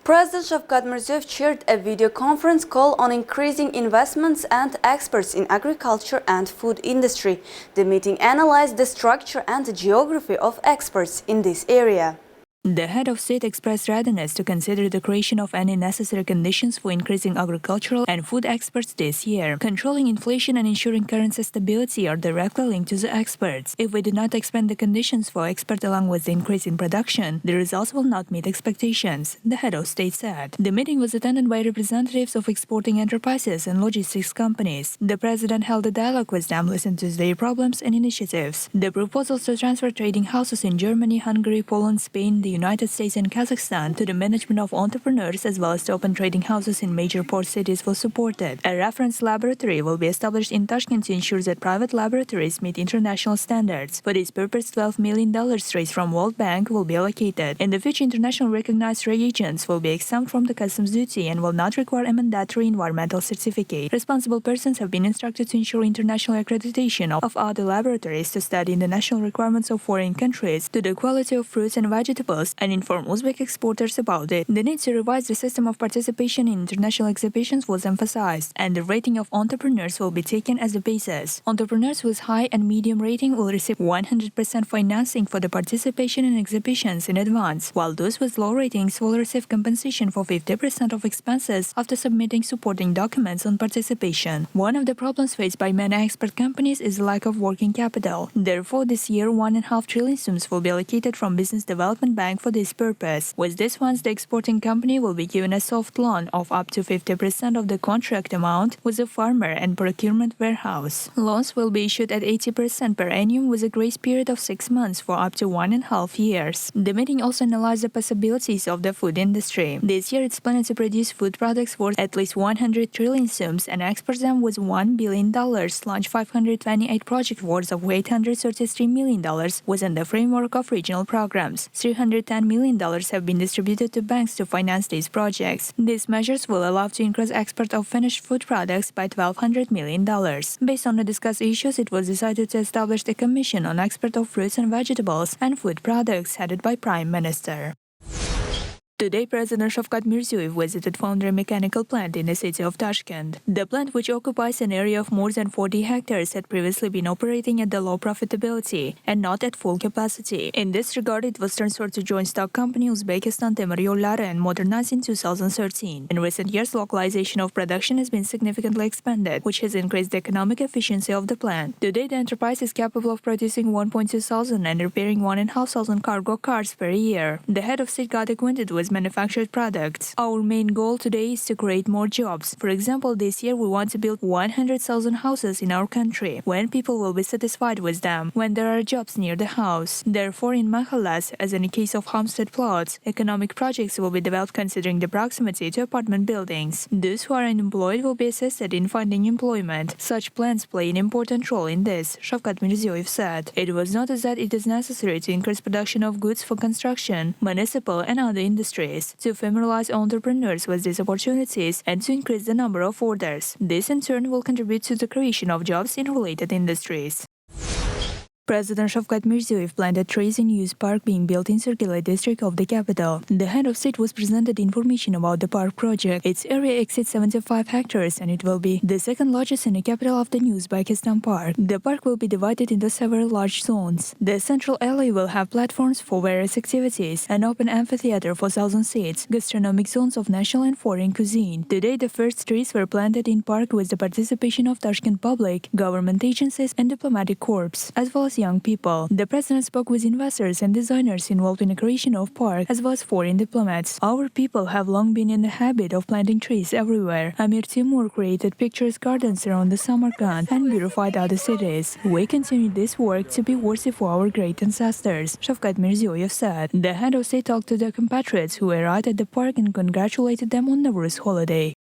President Shavkat Mirziyoyev chaired a video conference call on increasing investments and experts in agriculture and food industry. The meeting analyzed the structure and the geography of experts in this area. The head of state expressed readiness to consider the creation of any necessary conditions for increasing agricultural and food exports this year. Controlling inflation and ensuring currency stability are directly linked to the exports. If we do not expand the conditions for export along with the increase in production, the results will not meet expectations, the head of state said. The meeting was attended by representatives of exporting enterprises and logistics companies. The president held a dialogue with them, listened to their problems and initiatives. The proposals to transfer trading houses in Germany, Hungary, Poland, Spain, the United States and Kazakhstan to the management of entrepreneurs as well as to open trading houses in major port cities was supported. A reference laboratory will be established in Tashkent to ensure that private laboratories meet international standards. For this purpose, $12 million raised from World Bank will be allocated. In the future, international recognized reagents will be exempt from the customs duty and will not require a mandatory environmental certificate. Responsible persons have been instructed to ensure international accreditation of other laboratories to study the national requirements of foreign countries to the quality of fruits and vegetables and inform Uzbek exporters about it. The need to revise the system of participation in international exhibitions was emphasized, and the rating of entrepreneurs will be taken as a basis. Entrepreneurs with high and medium rating will receive 100% financing for the participation in exhibitions in advance, while those with low ratings will receive compensation for 50% of expenses after submitting supporting documents on participation. One of the problems faced by many export companies is the lack of working capital. Therefore, this year, 1.5 trillion sums will be allocated from Business Development Bank for this purpose. With this funds, the exporting company will be given a soft loan of up to 50% of the contract amount with a farmer and procurement warehouse. Loans will be issued at 80% per annum with a grace period of 6 months for up to 1.5 years. The meeting also analyzed the possibilities of the food industry. This year, it's planning to produce food products worth at least 100 trillion sums and export them with $1 billion, launch 528 projects worth of $833 million within the framework of regional programs. $310 million have been distributed to banks to finance these projects. These measures will allow to increase export of finished food products by $1,200 million. Based on the discussed issues, it was decided to establish a commission on export of fruits and vegetables and food products headed by Prime Minister. Today, President Shavkat Mirziyoyev visited FOUNDRY mechanical plant in the city of Tashkent. The plant, which occupies an area of more than 40 hectares, had previously been operating at the low profitability and not at full capacity. In this regard, it was transferred to joint stock company Uzbekistan Temir Yolları and modernized in 2013. In recent years, localization of production has been significantly expanded, which has increased the economic efficiency of the plant. Today, the enterprise is capable of producing 1.2 thousand and repairing 1,500 cargo cars per year. The head of state got acquainted with manufactured products. Our main goal today is to create more jobs. For example, this year we want to build 100,000 houses in our country, when people will be satisfied with them, when there are jobs near the house. Therefore, in mahallas, as in the case of homestead plots, economic projects will be developed considering the proximity to apartment buildings. Those who are unemployed will be assisted in finding employment. Such plans play an important role in this, Shavkat Mirziyoyev said. It was noted that it is necessary to increase production of goods for construction, municipal and other industries, to familiarize entrepreneurs with these opportunities and to increase the number of orders. This in turn will contribute to the creation of jobs in related industries. President Shavkat Mirziyoyev planted trees in Youth Park being built in Sirgele district of the capital. The head of state was presented information about the park project. Its area exceeds 75 hectares and it will be the second largest in the capital after New Uzbekistan Park. The park will be divided into several large zones. The central alley will have platforms for various activities, an open amphitheater for 1,000 seats, gastronomic zones of national and foreign cuisine. Today, the first trees were planted in park with the participation of Tashkent public, government agencies and diplomatic corps, as well as young people. The president spoke with investors and designers involved in the creation of park, as well as foreign diplomats. Our people have long been in the habit of planting trees everywhere. Amir Timur created picturesque gardens around the Samarkand and beautified other cities. We continue this work to be worthy for our great ancestors, Shavkat Mirziyoyev said. The head of state talked to their compatriots who arrived at the park and congratulated them on Nowruz holiday.